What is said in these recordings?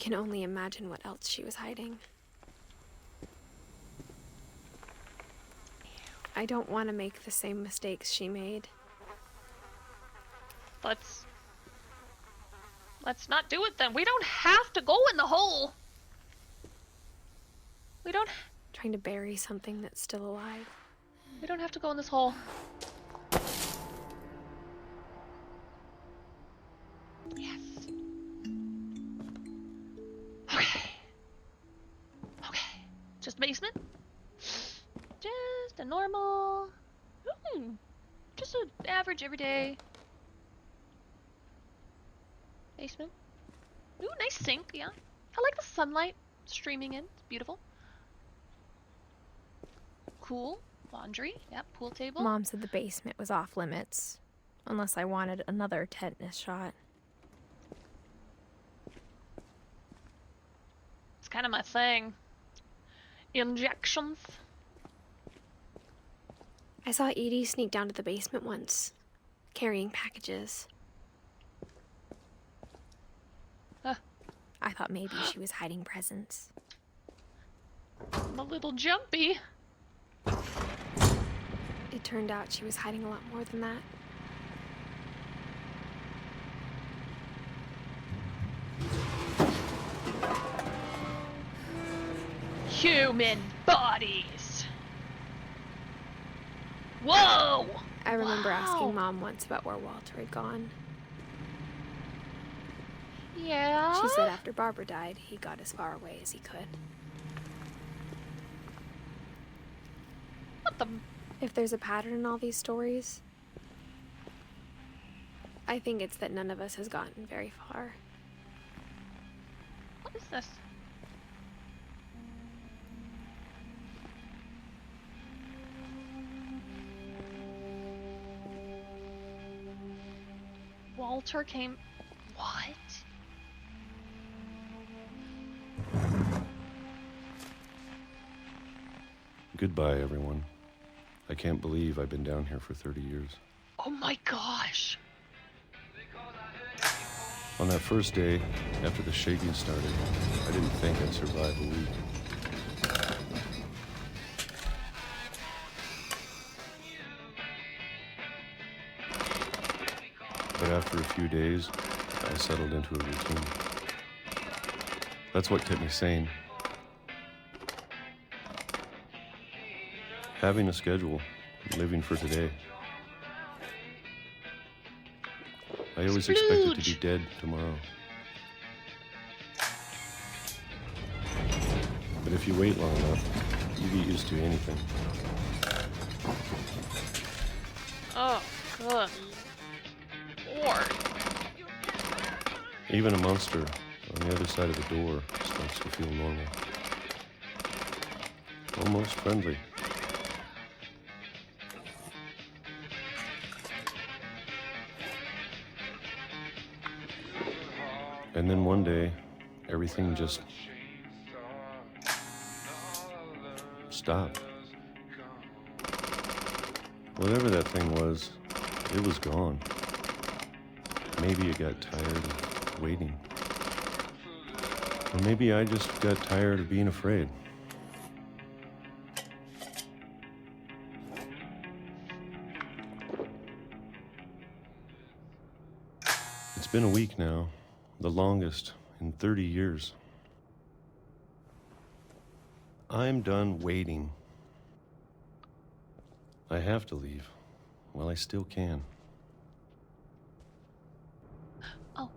can only imagine what else she was hiding. I don't want to make the same mistakes she made. Let's not do it then. We don't have to go in the hole. We don't... Trying to bury something that's still alive. We don't have to go in this hole. Yes. Okay. Okay. Just basement? Just a normal... just an average everyday... basement. Ooh, nice sink, yeah. I like the sunlight streaming in. It's beautiful. Cool. Laundry. Yep, pool table. Mom said the basement was off limits, unless I wanted another tetanus shot. It's kind of my thing. Injections. I saw Edie sneak down to the basement once, carrying packages. I thought maybe she was hiding presents. I'm a little jumpy. It turned out she was hiding a lot more than that. Human bodies. Whoa! I remember asking Mom once about where Walter had gone. Yeah? She said after Barbara died, he got as far away as he could. What the... If there's a pattern in all these stories, I think it's that none of us has gotten very far. What is this? Walter came... What? Goodbye, everyone. I can't believe I've been down here for 30 years. Oh my gosh. On that first day, after the shaking started, I didn't think I'd survive a week. But after a few days, I settled into a routine. That's what kept me sane. Having a schedule, living for today. I always expected to be dead tomorrow. But if you wait long enough, you get used to anything. Oh, good Lord. Even a monster on the other side of the door starts to feel normal. Almost friendly. And then one day, everything just stopped. Whatever that thing was, it was gone. Maybe it got tired of waiting. Or maybe I just got tired of being afraid. It's been a week now. The longest in 30 years. I'm done waiting. I have to leave while I still can. Oh.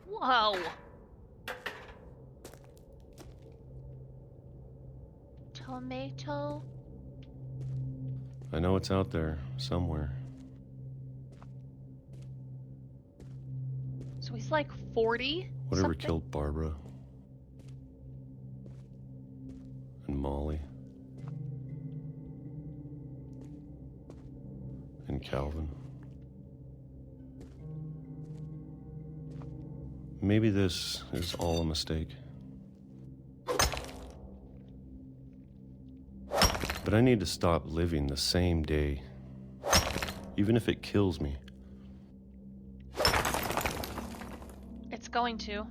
Whoa. Tomato. I know it's out there somewhere. So he's like 40? Whatever something? killed Barbara and Molly and Calvin. Maybe this is all a mistake. But I need to stop living the same day, even if it kills me. It's going to.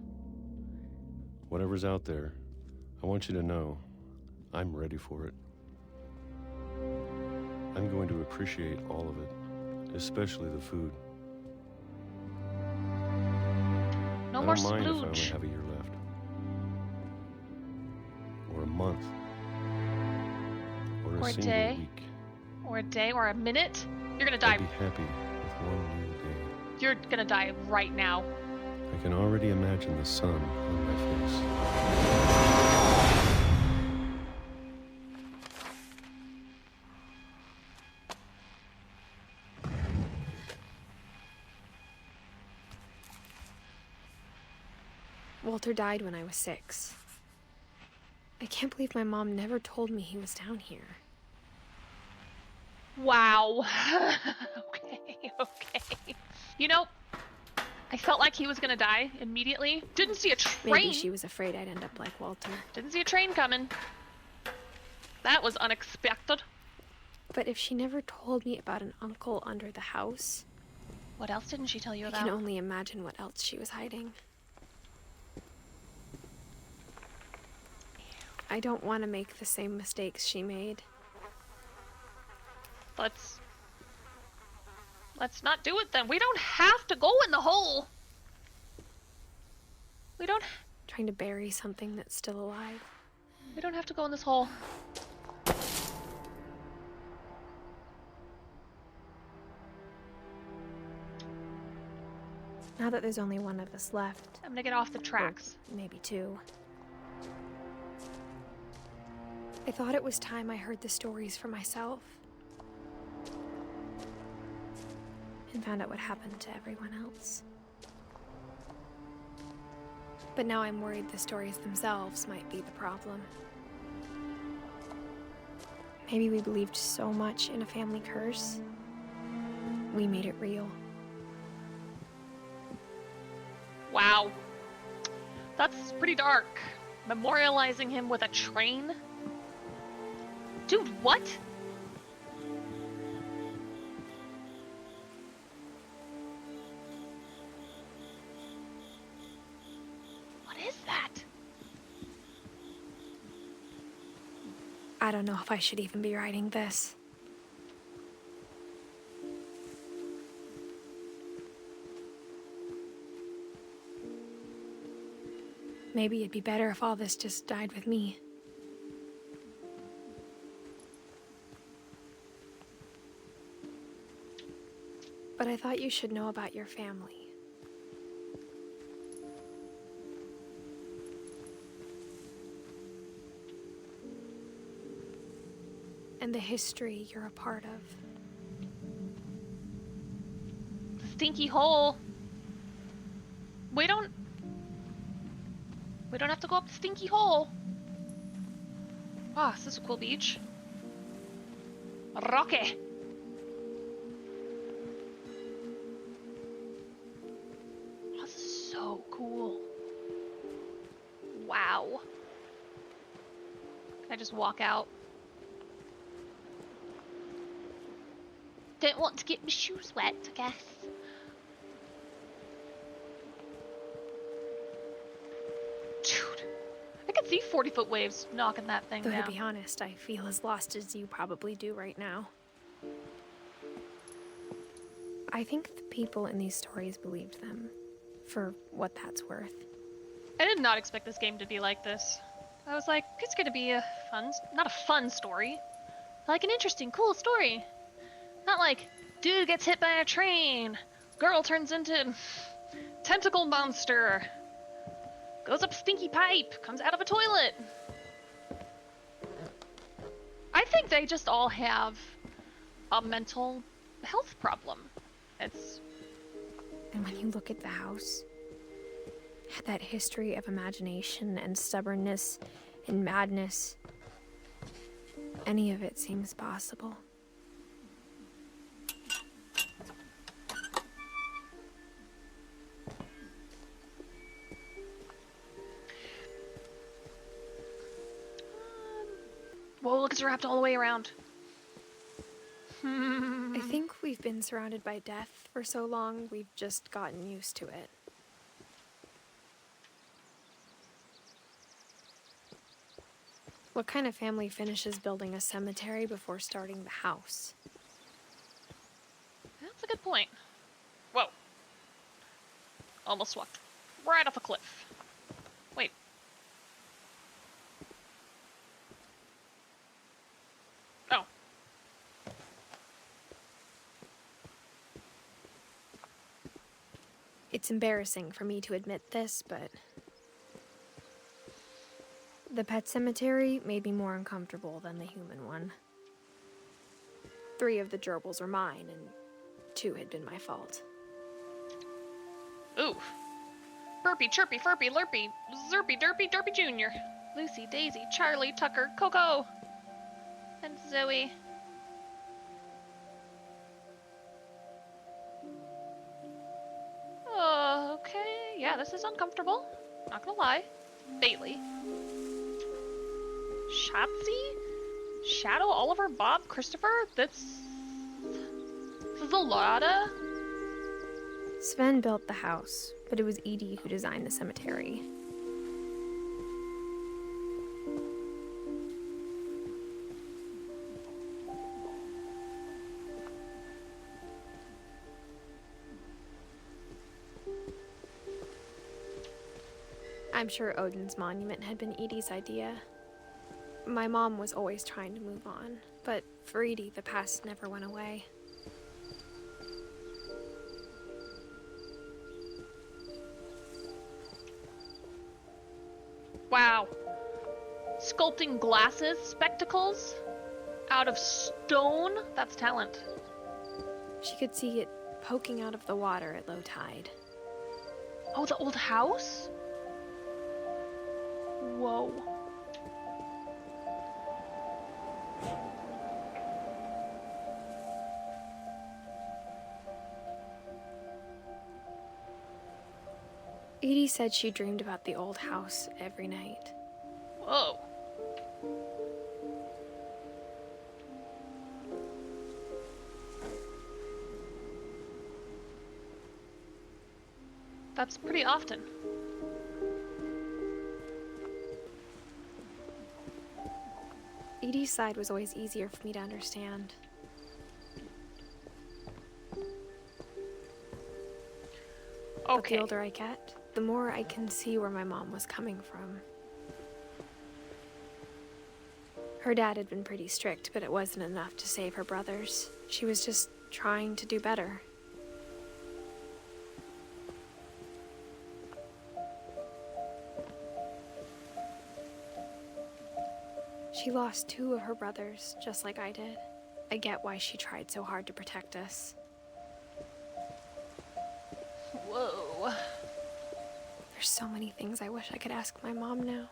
Whatever's out there, I want you to know I'm ready for it. I'm going to appreciate all of it, especially the food. No I more don't mind if I only splooge. have a year left. Or a month. Or Or a a single day. week. Or a day, or a minute. You're gonna die. I'd be happy with one new day. You're gonna die right now. I can already imagine the sun on my face. Walter died when I was 6. I can't believe my mom never told me he was down here. Wow. Okay. You know, I felt like he was gonna die immediately. Didn't see a train. Maybe she was afraid I'd end up like Walter. Didn't see a train coming. That was unexpected. But if she never told me about an uncle under the house, What else didn't she tell you I about? can only imagine what else she was hiding. I don't want to make the same mistakes she made. Let's not do it then. We don't have to go in the hole. We don't Trying to bury something that's still alive. have to go in this hole. Now that there's only one of us left, I'm gonna get off the tracks. or maybe 2. I thought it was time I heard the stories for myself. And found out what happened to everyone else. But now I'm worried the stories themselves might be the problem. Maybe we believed so much in a family curse, we made it real. Wow. That's pretty dark. Memorializing him with a train? Dude, what? What is that? I don't know if I should even be writing this. Maybe it'd be better if all this just died with me. But I thought you should know about your family. And the history you're a part of. Stinky hole. We don't have to go up the stinky hole. Ah, this is a cool beach. Rocky. Oh, this is so cool. Wow. Can I just walk out? Don't want to get my shoes wet, I guess. Dude, I could see 40-foot waves knocking that thing Though down. to be honest, I feel as lost as you probably do right now. I think the people in these stories believed them, for what that's worth. I did not expect this game to be like this. I was like, it's gonna be a fun, not a fun story, like an interesting, cool story. Not like, dude gets hit by a train, girl turns into tentacle monster, goes up stinky pipe, comes out of a toilet. I think they just all have a mental health problem. And when you look at the house, that history of imagination and stubbornness and madness, any of it seems possible. Whoa, look, it's wrapped all the way around. I think we've been surrounded by death for so long, we've just gotten used to it. What kind of family finishes building a cemetery before starting the house? That's a good point. Whoa. Almost walked right off a cliff. Wait. Oh. It's embarrassing for me to admit this, but the pet cemetery made me more uncomfortable than the human one. 3 of the gerbils were mine, and 2 had been my fault. Ooh. Burpy, chirpy, furpy, lurpy, zerpy, derpy, derpy junior. Lucy, Daisy, Charlie, Tucker, Coco, and Zoe. Okay, yeah, this is uncomfortable. Not gonna lie. Bailey. Shotzi? Shadow, Oliver, Bob, Christopher? This is a lotta. Sven built the house, but it was Edie who designed the cemetery. I'm sure Odin's monument had been Edie's idea. My mom was always trying to move on, but for Edie, the past never went away. Wow. Sculpting glasses, spectacles, out of stone? That's talent. She could see it poking out of the water at low tide. Oh, the old house? Whoa. Edie said she dreamed about the old house every night. Whoa. That's pretty often. Edie's side was always easier for me to understand. But Okay. the older I get, the more I can see where my mom was coming from. Her dad had been pretty strict, but it wasn't enough to save her brothers. She was just trying to do better. She lost 2 of her brothers, just like I did. I get why she tried so hard to protect us. Whoa. There's so many things I wish I could ask my mom now.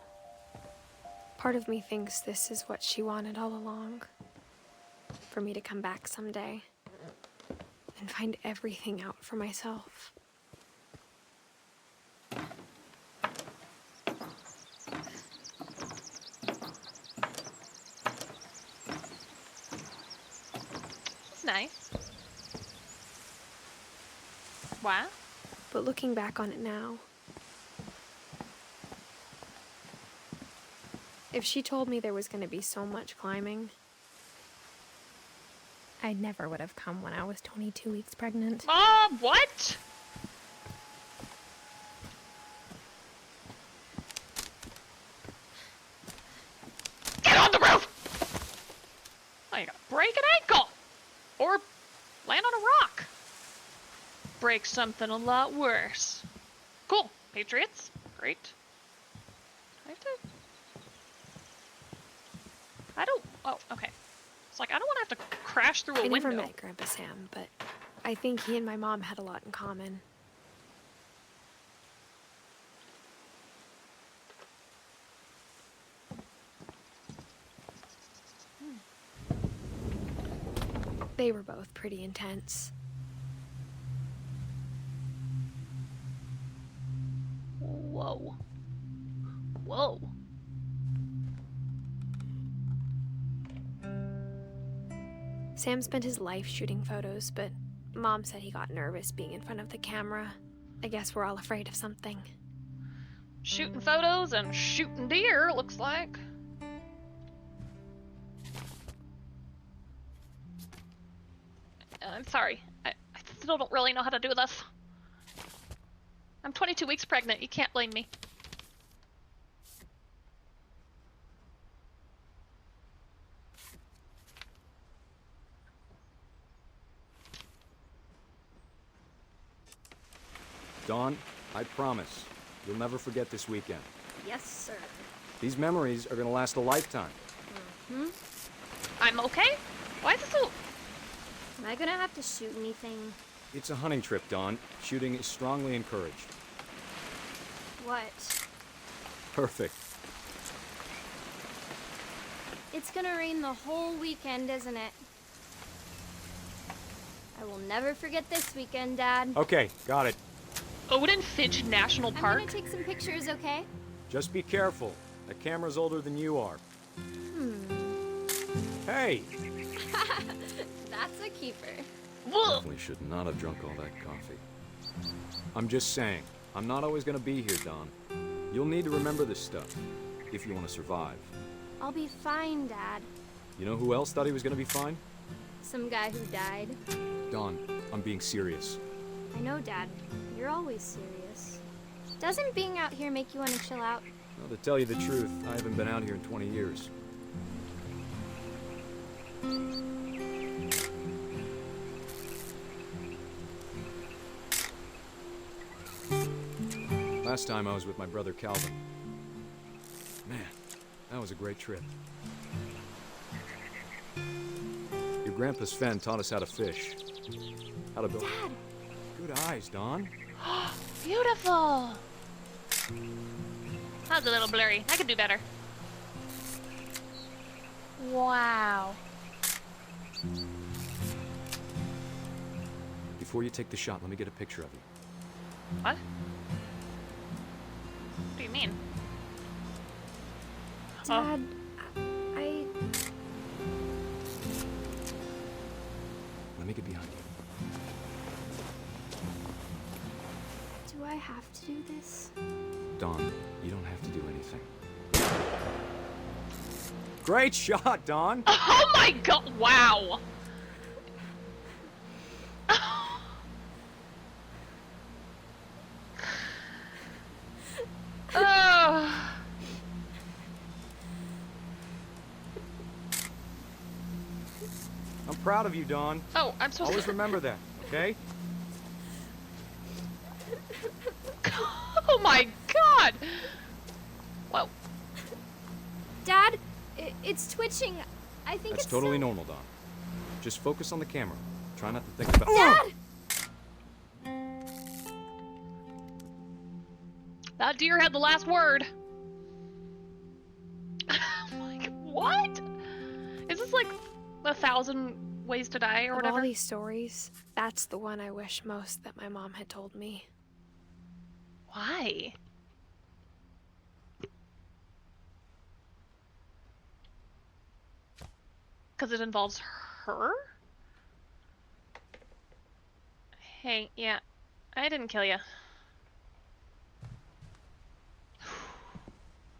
Part of me thinks this is what she wanted all along. For me to come back someday and find everything out for myself. It's nice. Wow. But looking back on it now, if she told me there was going to be so much climbing, I never would have come when I was 22 weeks pregnant. Mom, what? Get on the roof! Oh, you gotta break an ankle! Or land on a rock. Break something a lot worse. Cool. Patriots. Great. I don't... Oh, okay. It's like, I don't want to have to crash through a I window. never met Grandpa Sam, but I think he and my mom had a lot in common. They were both pretty intense. Whoa. Whoa. Sam spent his life shooting photos, but Mom said he got nervous being in front of the camera. I guess we're all afraid of something. Shooting photos and shooting deer, looks like. I'm sorry. I still don't really know how to do this. I'm 22 weeks pregnant. You can't blame me. Dawn, I promise, you'll never forget this weekend. Yes, sir. These memories are gonna last a lifetime. I'm okay? Why is it so... Am I gonna have to shoot anything? It's a hunting trip, Dawn. Shooting is strongly encouraged. What? Perfect. It's gonna rain the whole weekend, isn't it? I will never forget this weekend, Dad. Okay, got it. Odin Finch National I'm Park? gonna take some pictures, okay? Just be careful. That camera's older than you are. Hey! That's a keeper. Ugh. Definitely should not have drunk all that coffee. I'm just saying, I'm not always gonna be here, Dawn. You'll need to remember this stuff, if you want to survive. I'll be fine, Dad. You know who else thought he was gonna be fine? Some guy who died. Dawn, I'm being serious. I know, Dad. You're always serious. Doesn't being out here make you want to chill out? Well, to tell you the truth, I haven't been out here in 20 years. Last time I was with my brother Calvin. Man, that was a great trip. Your grandpa Sven taught us how to fish. How to build... Dad! Good eyes, Dawn. Beautiful! That was a little blurry. I could do better. Wow. Before you take the shot, let me get a picture of you. What? What do you mean? Dad, I... Let me get behind you. Do I have to do this? Dawn, you don't have to do anything. Great shot, Dawn! Oh my god! Wow! Oh. I'm proud of you, Dawn. Oh, I'm supposed Always to... remember that, okay? Oh my god! Whoa. Dad, it's twitching. I think That's it's totally so... normal, Dawn. Just focus on the camera. Try not to think about... Dad! That deer had the last word. Like, what? Is this like 1,000 Ways to Die or Of whatever? all these stories, that's the one I wish most that my mom had told me. Why? Because it involves her? Hey, yeah, I didn't kill you.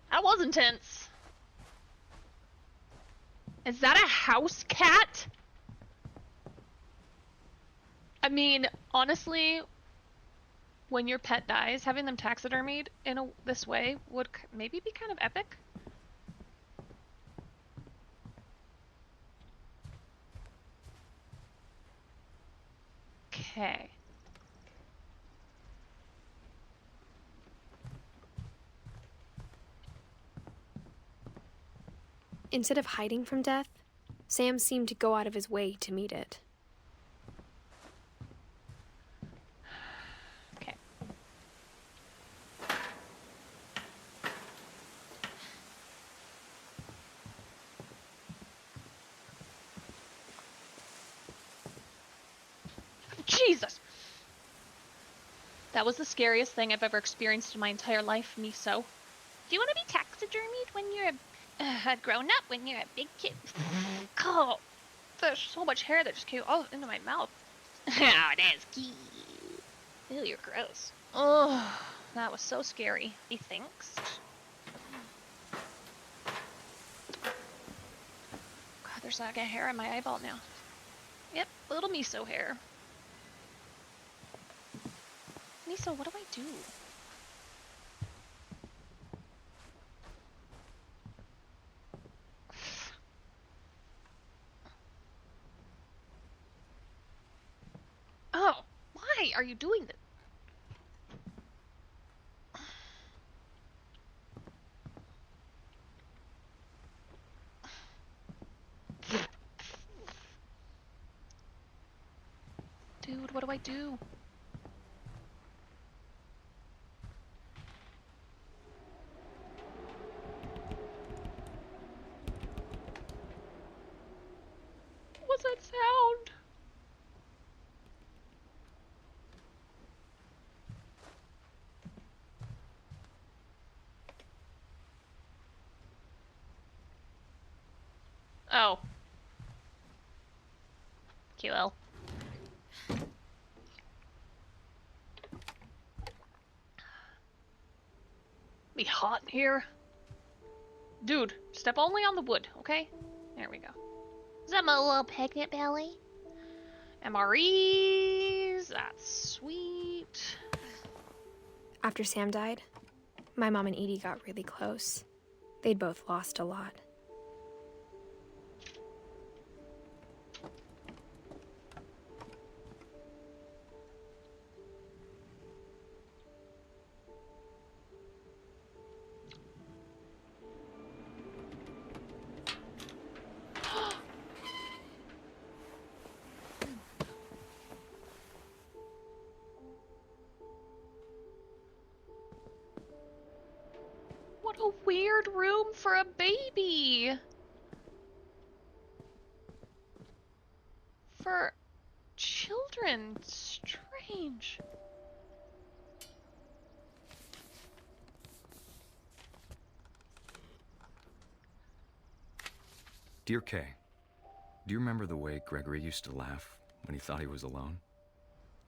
That was intense. Is that a house cat? I mean, honestly, when your pet dies, having them taxidermied in this way would maybe be kind of epic. Okay. Instead of hiding from death, Sam seemed to go out of his way to meet it. Okay. Jesus! That was the scariest thing I've ever experienced in my entire life, Miso. Do you want to be taxidermied when you're a grown up, when you're a big kid? Oh. There's so much hair that just came all into my mouth. Oh, that's cute. Ew, you're gross. Oh, that was so scary. He thinks. God, there's like a hair on my eyeball now. Yep, little miso hair. Miso, what do I do? Oh, why are you doing this? Dude, what do I do? What's that sound? Oh. QL. Be hot in here. Dude, step only on the wood, okay? There we go. Is that my little pregnant belly? MREs, that's sweet. After Sam died, my mom and Edie got really close. They'd both lost a lot. What a weird room for a baby. For children, strange. Dear Kay, do you remember the way Gregory used to laugh when he thought he was alone?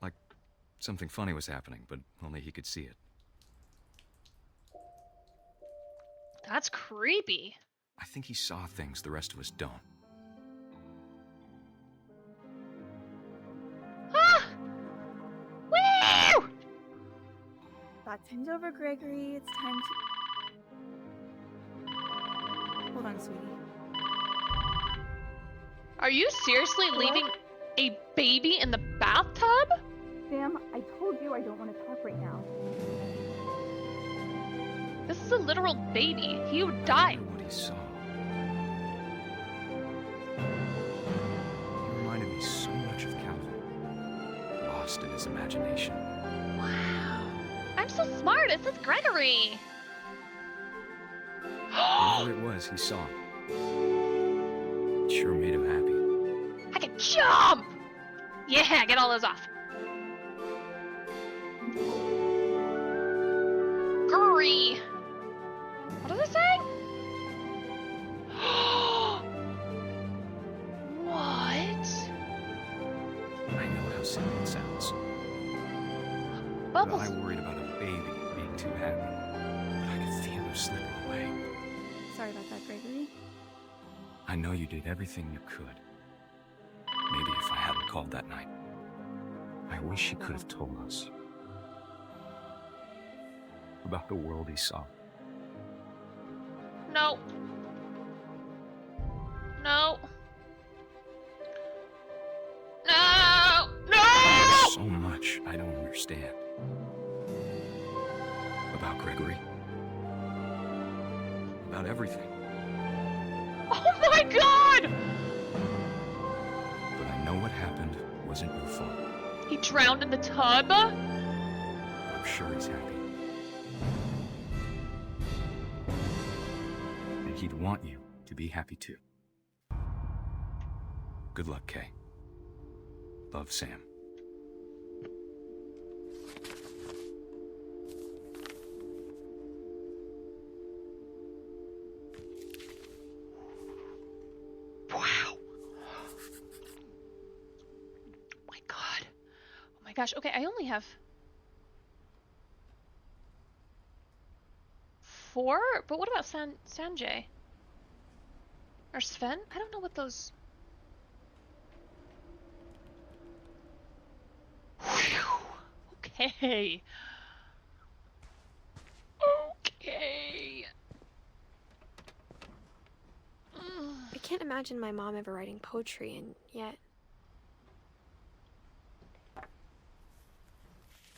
Like something funny was happening, but only he could see it. That's creepy. I think he saw things the rest of us don't. Ah! Woo! Time's over, Gregory. It's time to... Hold on, sweetie. Are you seriously leaving a baby in the bathtub? Sam, I told you I don't want to talk right now. This is a literal baby. He would I die. wonder what he saw. He reminded me so much of Calvin, lost in his imagination. Wow. I'm so smart. It's this Gregory. Whatever it was he saw, it sure made him happy. I can jump! Yeah, get all those off. Gurry. What does it say? What? I know how silly it sounds. But Bubbles. I worried about a baby being too happy. But I could feel him slipping away. Sorry about that, Gregory. I know you did everything you could. Maybe if I hadn't called that night. I wish he could have told us about the world he saw. No. No. No! No! There's so much I don't understand. About Gregory. About everything. Oh my god! But I know what happened wasn't your fault. He drowned in the tub? I'm sure he's happy. And he'd want you to be happy too. Good luck, Kay. Love, Sam. Wow. my gosh. Okay, I only have 4, but what about Sanjay? Or Sven? I don't know what those... Whew. Okay. Okay. I can't imagine my mom ever writing poetry, and yet...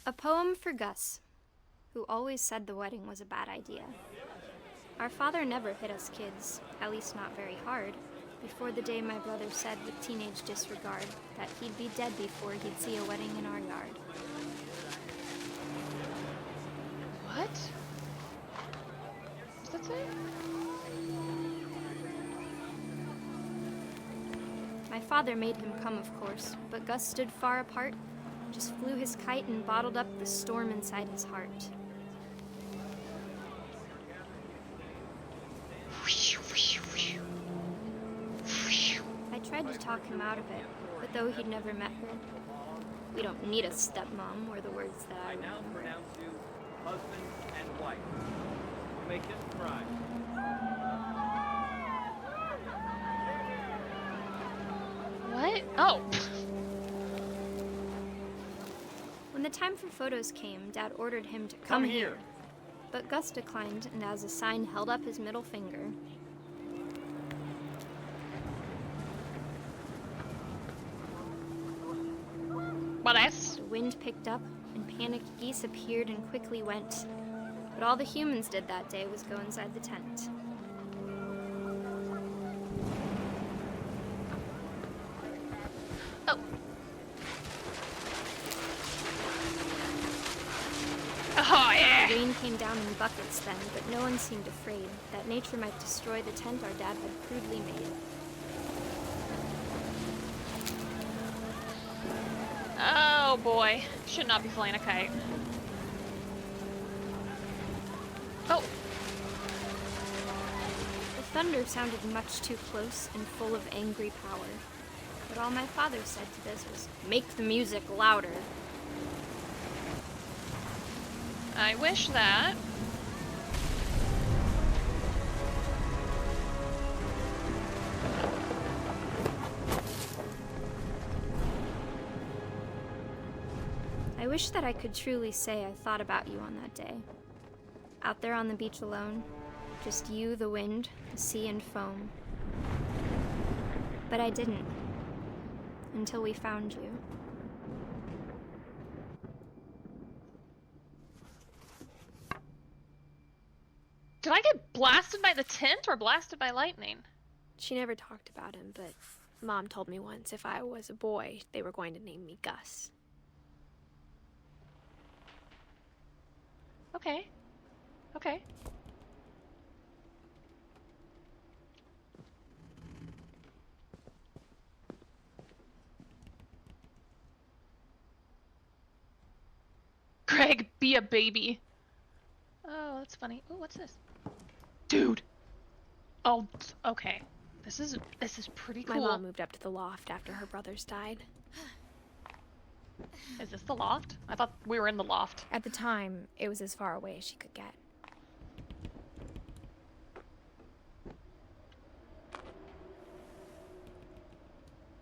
A poem for Gus, who always said the wedding was a bad idea. Our father never hit us kids, at least not very hard, before the day my brother said with teenage disregard that he'd be dead before he'd see a wedding in our yard. What? What's that say? My father made him come, of course, but Gus stood far apart, just flew his kite and bottled up the storm inside his heart. I tried to talk him out of it, but though he'd never met her, we don't need a stepmom were the words that I now remember. pronounce you husband and wife. You may kiss the bride. What? Oh. When the time for photos came, Dad ordered him to come here. But Gus declined and as a sign held up his middle finger. What else? The wind picked up and panicked geese appeared and quickly went. But all the humans did that day was go inside the tent. Oh. Oh, yeah. The rain came down in buckets then, but no one seemed afraid that nature might destroy the tent our dad had crudely made. Oh boy. Should not be flying a kite. Oh. The thunder sounded much too close and full of angry power. But all my father said to this was, "Make the music louder." I wish that. I wish that I could truly say I thought about you on that day. Out there on the beach alone, just you, the wind, the sea, and foam. But I didn't. Until we found you. Did I get blasted by the tent or blasted by lightning? She never talked about him, but Mom told me once if I was a boy, they were going to name me Gus. Okay. Okay. Greg, be a baby. Oh, that's funny. Oh, what's this? Dude. Oh, okay. This is pretty cool. My mom moved up to the loft after her brothers died. Is this the loft? I thought we were in the loft. At the time, it was as far away as she could get.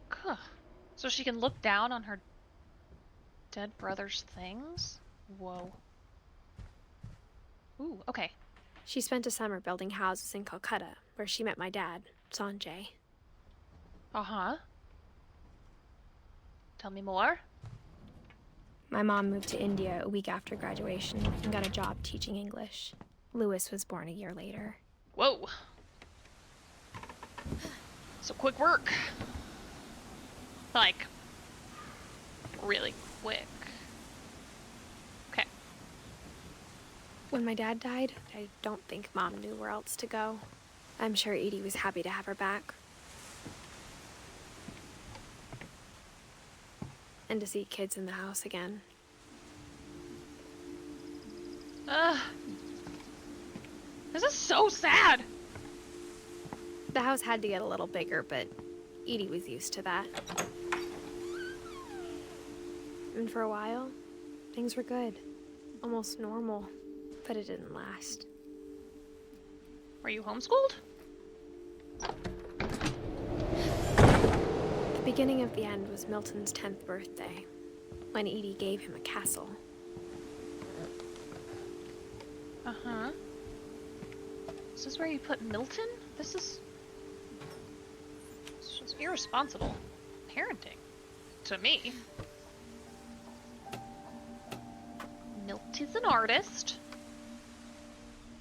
Huh. So she can look down on her dead brother's things? Whoa. Ooh, okay. She spent a summer building houses in Calcutta, where she met my dad, Sanjay. Uh-huh. Tell me more. My mom moved to India a week after graduation and got a job teaching English. Lewis was born a year later. Whoa. So quick work. Like, really quick. Okay. When my dad died, I don't think Mom knew where else to go. I'm sure Edie was happy to have her back. And to see kids in the house again. This is so sad. The house had to get a little bigger, but Edie was used to that. And for a while, things were good. Almost normal. But it didn't last. Were you homeschooled? The beginning of the end was Milton's 10th birthday, when Edie gave him a castle. Uh-huh. This is where you put Milton? This is just irresponsible parenting. To me. Milt is an artist.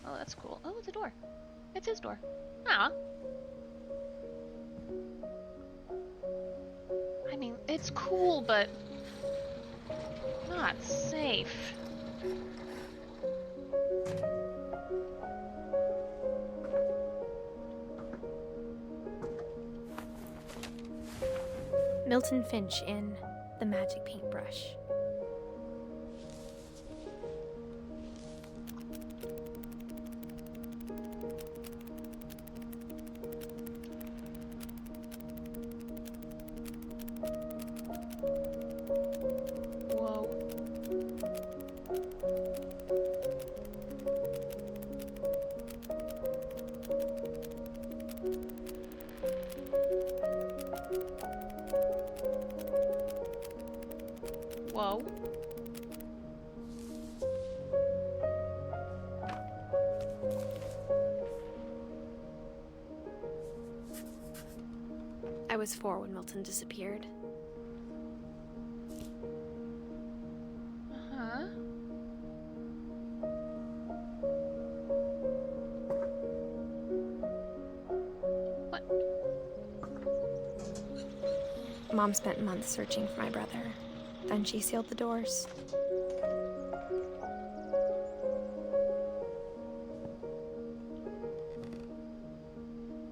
Oh, that's cool. Oh, it's a door. It's his door. Ah. I mean, it's cool, but not safe. Milton Finch in The Magic Paintbrush. Whoa. Whoa. I was 4 when Milton disappeared. Uh-huh. What? Mom spent months searching for my brother. Then she sealed the doors.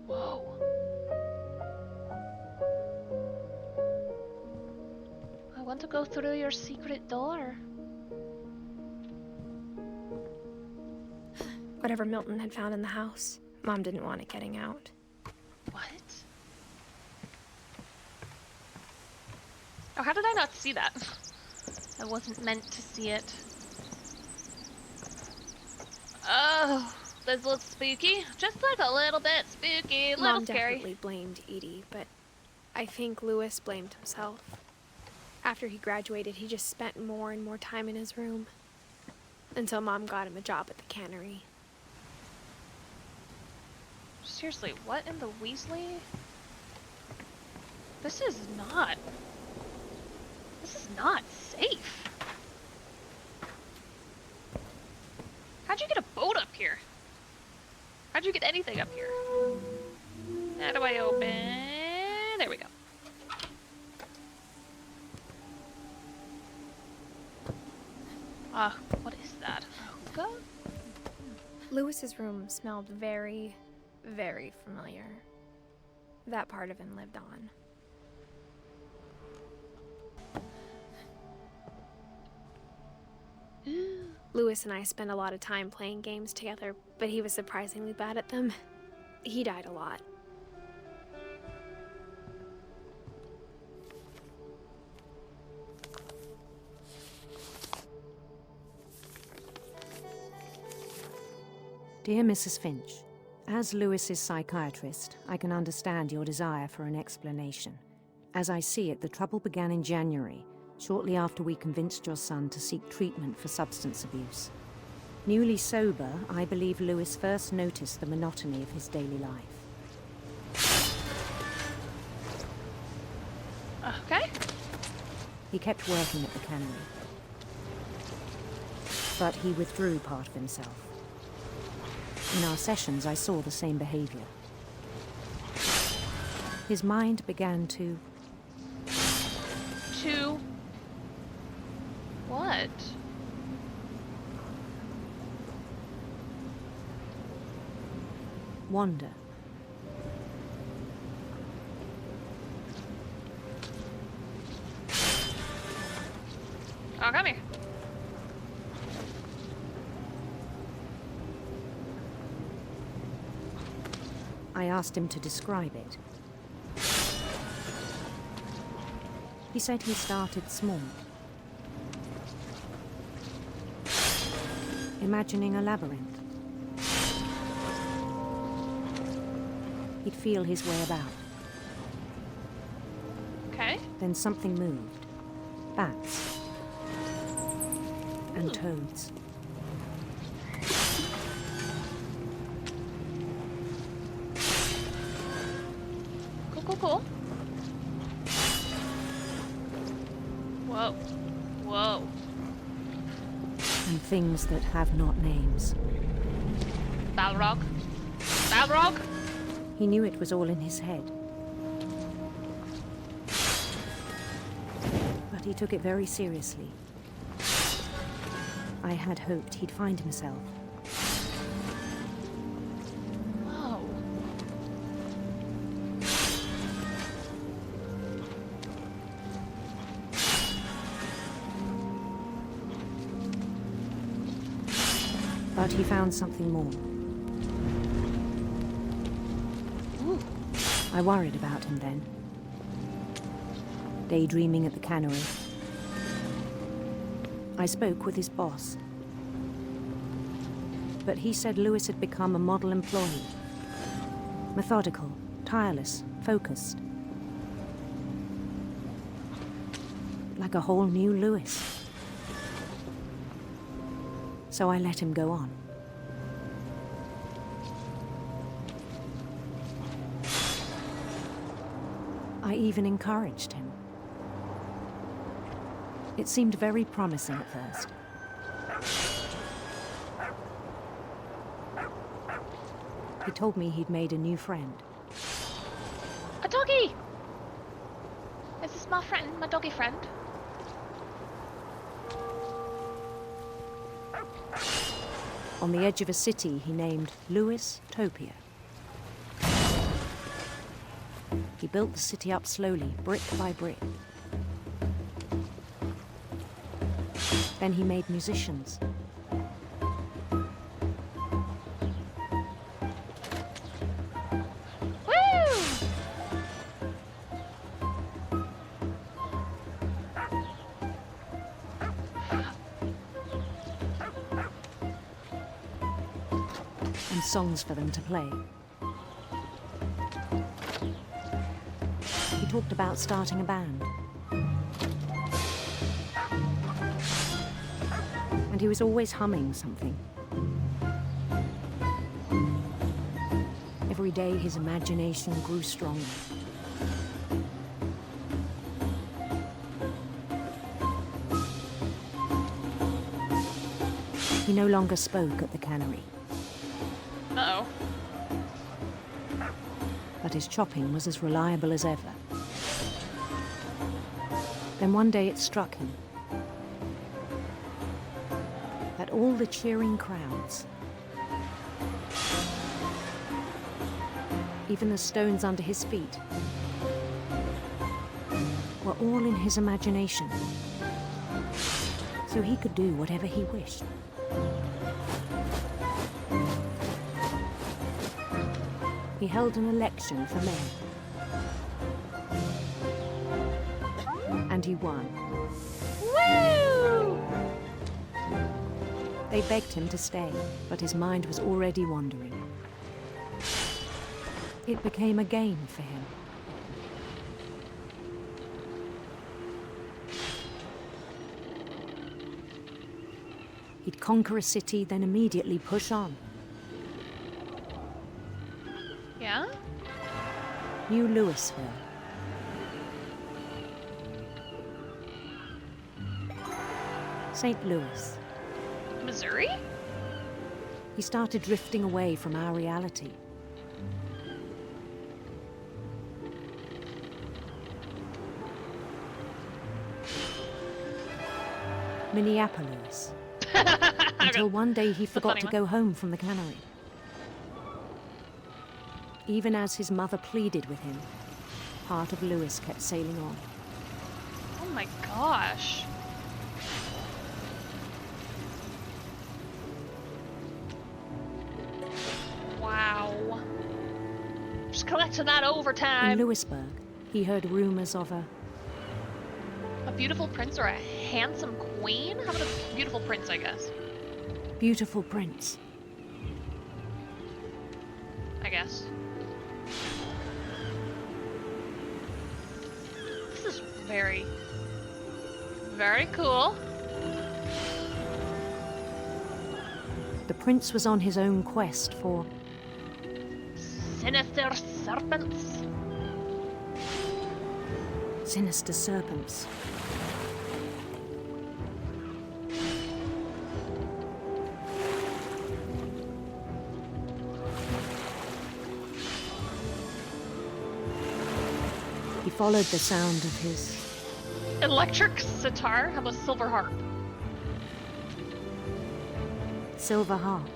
Whoa. I want to go through your secret door. Whatever Milton had found in the house, Mom didn't want it getting out. What? Oh, how did I not see that? I wasn't meant to see it. Oh, this looks spooky. Just like a little bit spooky, a little Mom scary. definitely blamed Edie, but I think Lewis blamed himself. After he graduated, he just spent more and more time in his room. Until Mom got him a job at the cannery. Seriously, what in the Weasley? This is not safe. How'd you get a boat up here? How'd you get anything up here? How do I open? There we go. What is that? Hookah? Lewis's room smelled very, very familiar. That part of him lived on. Lewis and I spent a lot of time playing games together, but he was surprisingly bad at them. He died a lot. Dear Mrs. Finch, as Lewis's psychiatrist, I can understand your desire for an explanation. As I see it, the trouble began in January, shortly after we convinced your son to seek treatment for substance abuse. Newly sober, I believe Lewis first noticed the monotony of his daily life. Okay. He kept working at the cannery, but he withdrew part of himself. In our sessions, I saw the same behavior. His mind began to... To... what? wander. Oh, come here. I asked him to describe it. He said he started small, imagining a labyrinth. He'd feel his way about. Okay. Then something moved. Bats. And toads. Cool, cool, cool. Whoa. Whoa. And things that have not names. Balrog. Balrog? He knew it was all in his head. But he took it very seriously. I had hoped he'd find himself. Whoa. But he found something more. Ooh. I worried about him then. Daydreaming at the cannery. I spoke with his boss. But he said Lewis had become a model employee. Methodical, tireless, focused. Like a whole new Lewis. So I let him go on. I even encouraged him. It seemed very promising at first. He told me he'd made a new friend. A doggy! Is this my friend? My doggy friend? On the edge of a city he named Lewis Topia. He built the city up slowly, brick by brick. Then he made musicians. Woo! And songs for them to play. He talked about starting a band. And he was always humming something. Every day his imagination grew stronger. He no longer spoke at the cannery. Uh-oh. But his chopping was as reliable as ever. Then one day it struck him that all the cheering crowds, even the stones under his feet, were all in his imagination, so he could do whatever he wished. He held an election for mayor. And he won. Woo! They begged him to stay, but his mind was already wandering. It became a game for him. He'd conquer a city, then immediately push on. Yeah? New Louisville. St. Louis. Missouri? He started drifting away from our reality. Minneapolis. Until one day he forgot funny to one. go home from the cannery. Even as his mother pleaded with him, part of Lewis kept sailing on. Oh my gosh. Wow. Just collecting that In overtime. Lewisburg, he heard rumors of a A beautiful prince or a handsome queen? How about a beautiful prince, I guess? Beautiful prince. I guess. This is very, very cool. The prince was on his own quest for Sinister serpents. sinister serpents. He followed the sound of his Electric sitar? How about silver harp? silver harp.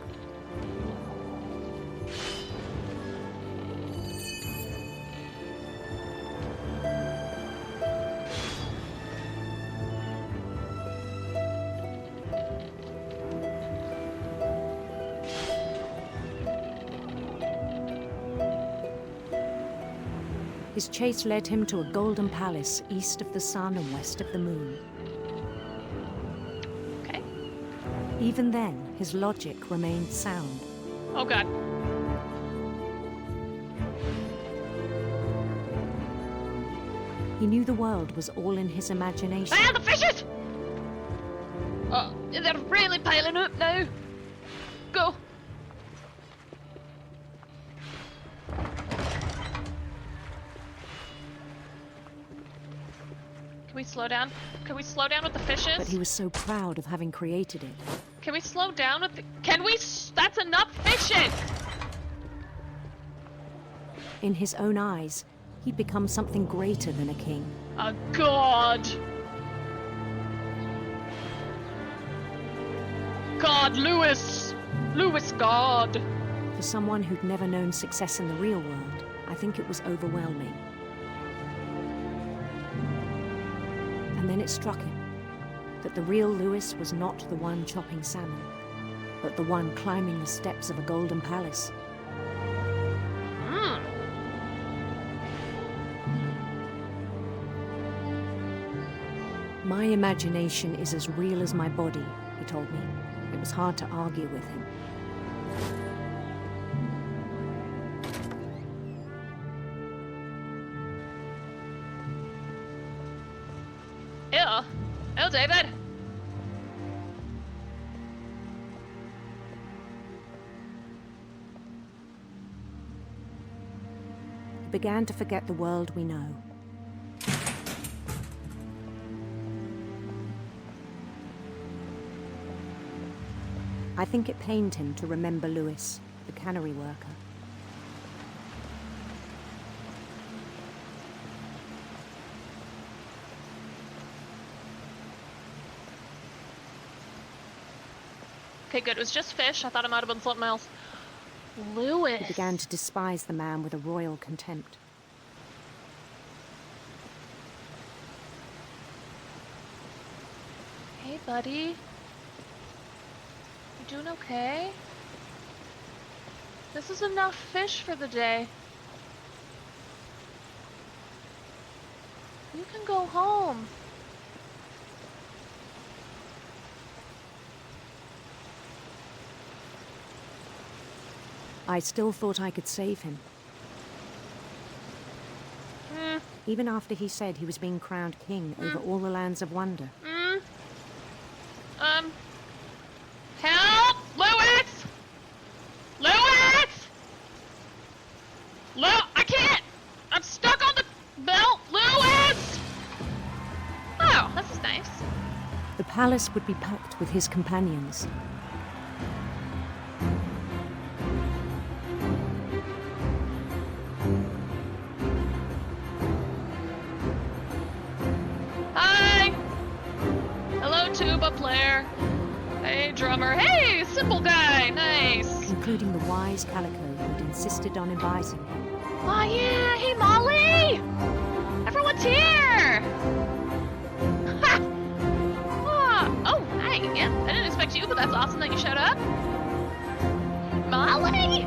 His chase led him to a golden palace east of the sun and west of the moon. Okay. Even then, his logic remained sound. Oh god. He knew the world was all in his imagination. Ah, the fishes! Oh, they're really piling up now. Go. Can we slow down? Can we slow down with the fishes? But he was so proud of having created it. Can we slow down with the... Can we... That's enough fishes! In his own eyes, he'd become something greater than a king. A god! God, Lewis! Lewis God! For someone who'd never known success in the real world, I think it was overwhelming. And then it struck him that the real Lewis was not the one chopping salmon, but the one climbing the steps of a golden palace. My imagination is as real as my body, he told me. It was hard to argue with him. Ew. Oh, David! He began to forget the world we know. I think it pained him to remember Lewis, the cannery worker. Okay, good. It was just fish. I thought it might have been something else. Lewis. He began to despise the man with a royal contempt. Hey, buddy. You doing okay? This is enough fish for the day. You can go home. I still thought I could save him. Even after he said he was being crowned king over all the lands of wonder. Help! Lewis! Lewis! I can't! I'm stuck on the belt! Lewis! Oh, this is nice. The palace would be packed with his companions. Hi! Hello, tuba player. Hey, drummer. Hey, cymbal guy. Nice. Including the wise Calico who'd insisted on advising him. Oh, yeah. Hey, Molly! Everyone's here! Ha! Oh, hi. Yeah, I didn't expect you, but that's awesome that you showed up. Molly!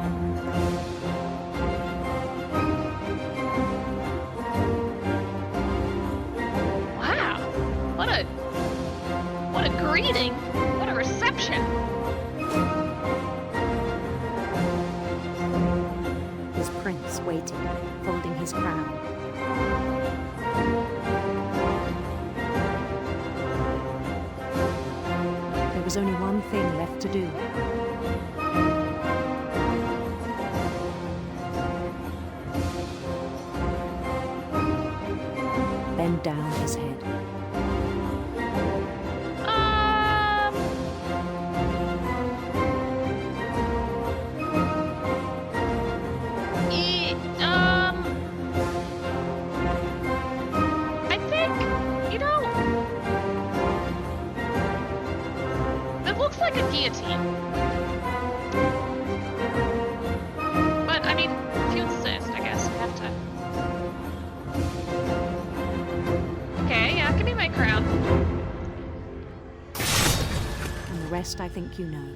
Wow. What a greeting. What a reception. his crown. There was only one thing left to do. Bend down his head. I think, it looks like a guillotine. But, I mean, if you insist, I guess we have to. Okay, yeah, give me my crown. And the rest I think you know.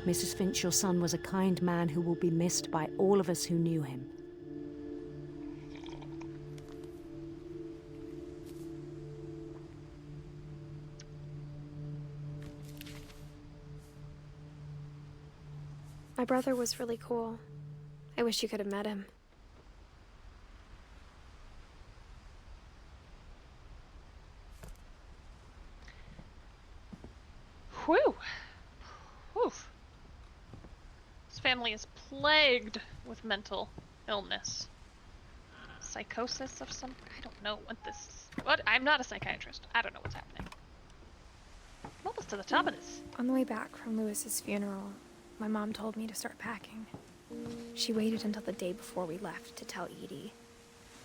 Mrs. Finch, your son was a kind man who will be missed by all of us who knew him. My brother was really cool. I wish you could have met him. Whew. Whew. This family is plagued with mental illness. Psychosis of some... I don't know what this is. What? I'm not a psychiatrist. I don't know what's happening. I'm almost to the top of this. On the way back from Lewis's funeral, my mom told me to start packing. She waited until the day before we left to tell Edie.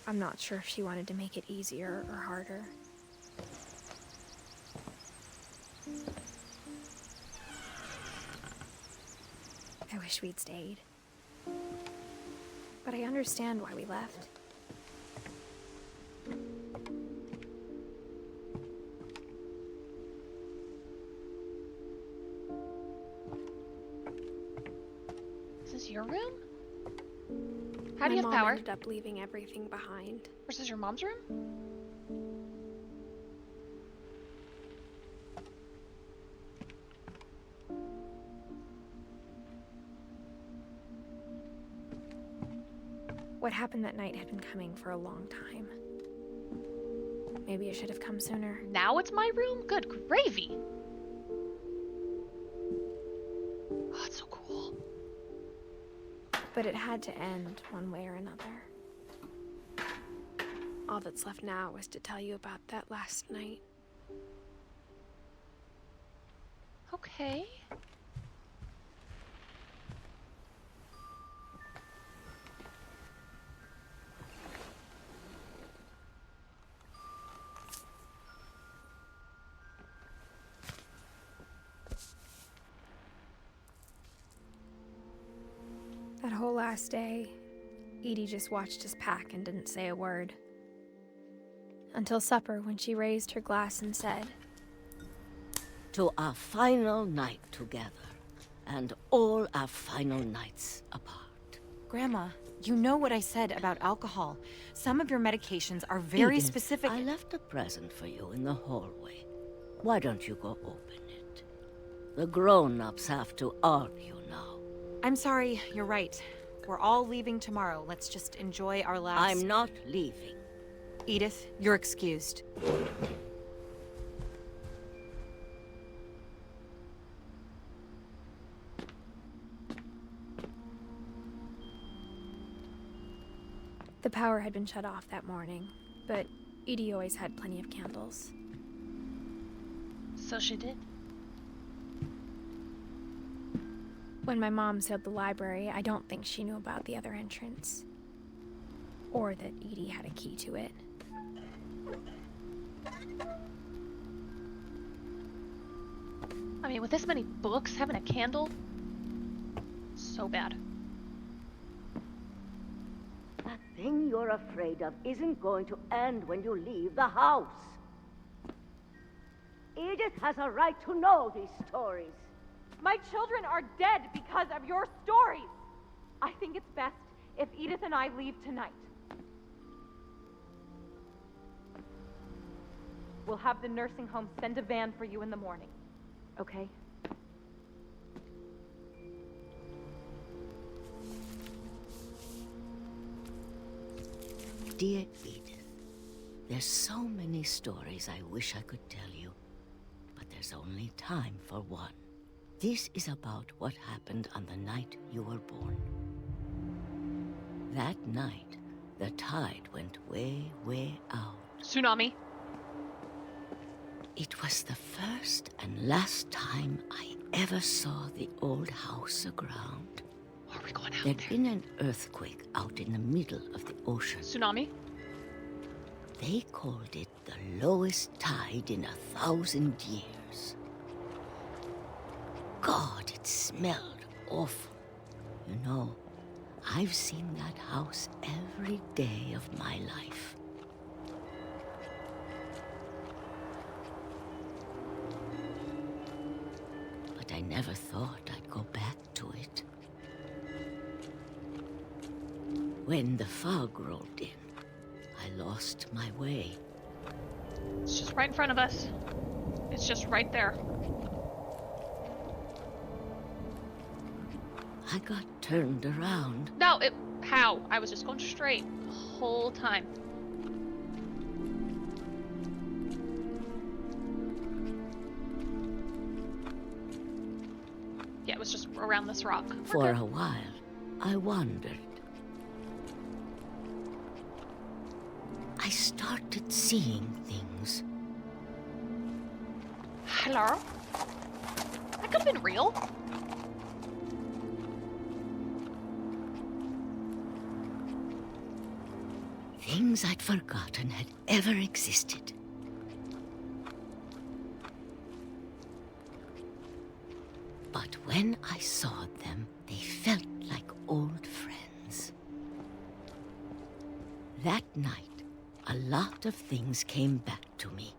I'm not sure if she wanted to make it easier or harder. I wish we'd stayed. But I understand why we left. Is this your room? How do you have My mom power? ended up leaving everything behind. Or is this your mom's room? What happened that night had been coming for a long time. Maybe it should have come sooner. Now it's my room? Good gravy! Oh, it's so cool. But it had to end one way or another. All that's left now is to tell you about that last night. Okay. That whole last day, Edie just watched us pack and didn't say a word. Until supper, when she raised her glass and said, "To our final night together, and all our final nights apart." Grandma, you know what I said about alcohol. Some of your medications are very Edith, specific. I left a present for you in the hallway. Why don't you go open it? The grown-ups have to argue now. I'm sorry, you're right. We're all leaving tomorrow. Let's just enjoy our last... I'm not leaving. Edith, you're excused. the power had been shut off that morning, but Edie always had plenty of candles. So she did. When my mom sealed the library, I don't think she knew about the other entrance. Or that Edie had a key to it. I mean, with this many books, having a candle? So bad. That thing you're afraid of isn't going to end when you leave the house. Edith has a right to know these stories. My children are dead because of your stories. I think it's best if Edith and I leave tonight. We'll have the nursing home send a van for you in the morning, okay? dear Edith, there's so many stories I wish I could tell you, but there's only time for one. This is about what happened on the night you were born. That night, the tide went way, way out. Tsunami. It was the first and last time I ever saw the old house aground. Are we going out There'd there? been an earthquake out in the middle of the ocean. Tsunami? They called it the lowest tide in 1,000 years. God, it smelled awful. You know, I've seen that house every day of my life. But I never thought I'd go back to it. When the fog rolled in, I lost my way. It's just right in front of us. It's just right there. I got turned around. No, how? I was just going straight the whole time. Yeah, it was just around this rock. For a while, I wandered. I started seeing things. Hello? That could have been real. Things I'd forgotten had ever existed. But when I saw them, they felt like old friends. That night, a lot of things came back to me.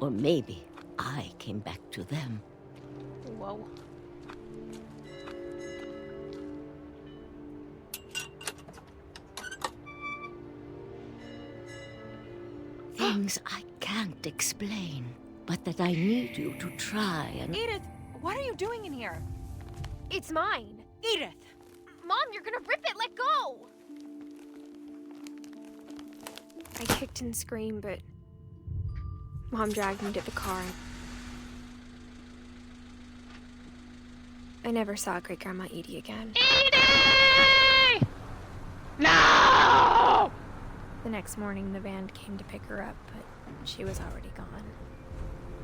Or maybe I came back to them. Whoa. Things I can't explain, but that I need you to try and... Edith, what are you doing in here? It's mine. Edith! Mom, you're gonna rip it! Let go! I kicked and screamed, but Mom dragged me to the car. I never saw Great-Grandma Edie again. Edie! No! The next morning, the van came to pick her up, but she was already gone.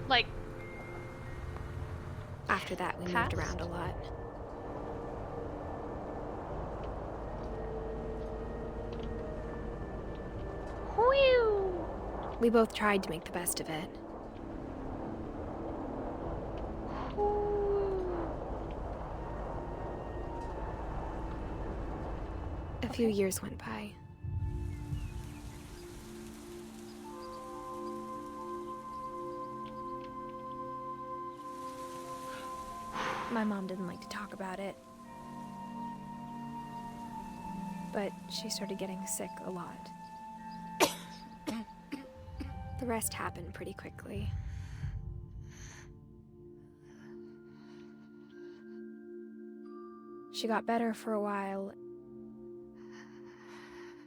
Like, After that, we Passed? moved around a lot. whew. We both tried to make the best of it. A few years went by. My mom didn't like to talk about it. But she started getting sick a lot. The rest happened pretty quickly. She got better for a while,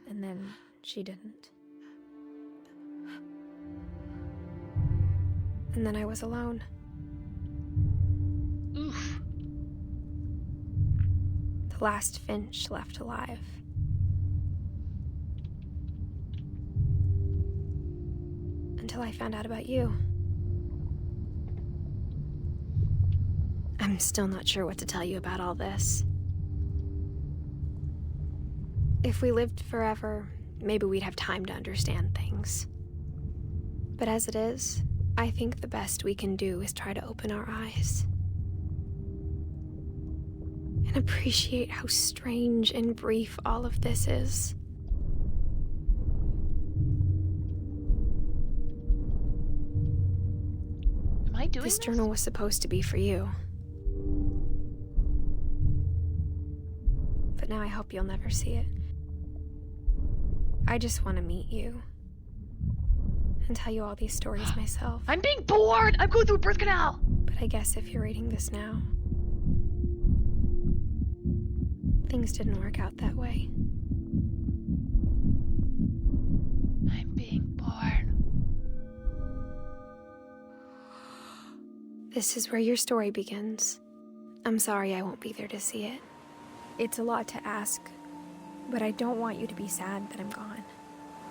and then she didn't. And then I was alone. Oof. The last Finch left alive. Until I found out about you. I'm still not sure what to tell you about all this. If we lived forever, maybe we'd have time to understand things. But as it is, I think the best we can do is try to open our eyes. And appreciate how strange and brief all of this is. Am I doing This this? journal was supposed to be for you. But now I hope you'll never see it. I just want to meet you. And tell you all these stories myself. I'm being bored! I'm going through a birth canal! But I guess if you're reading this now, things didn't work out that way. This is where your story begins. I'm sorry I won't be there to see it. It's a lot to ask, but I don't want you to be sad that I'm gone.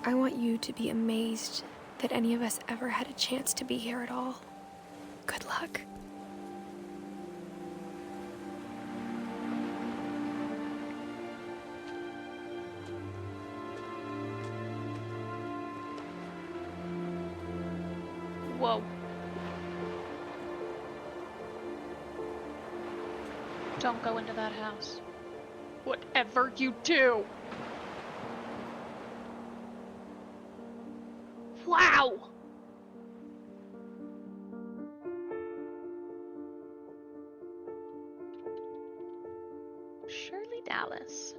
I want you to be amazed that any of us ever had a chance to be here at all. Good luck. Whoa. Don't go into that house. Whatever you do. Wow! Shirley Dallas.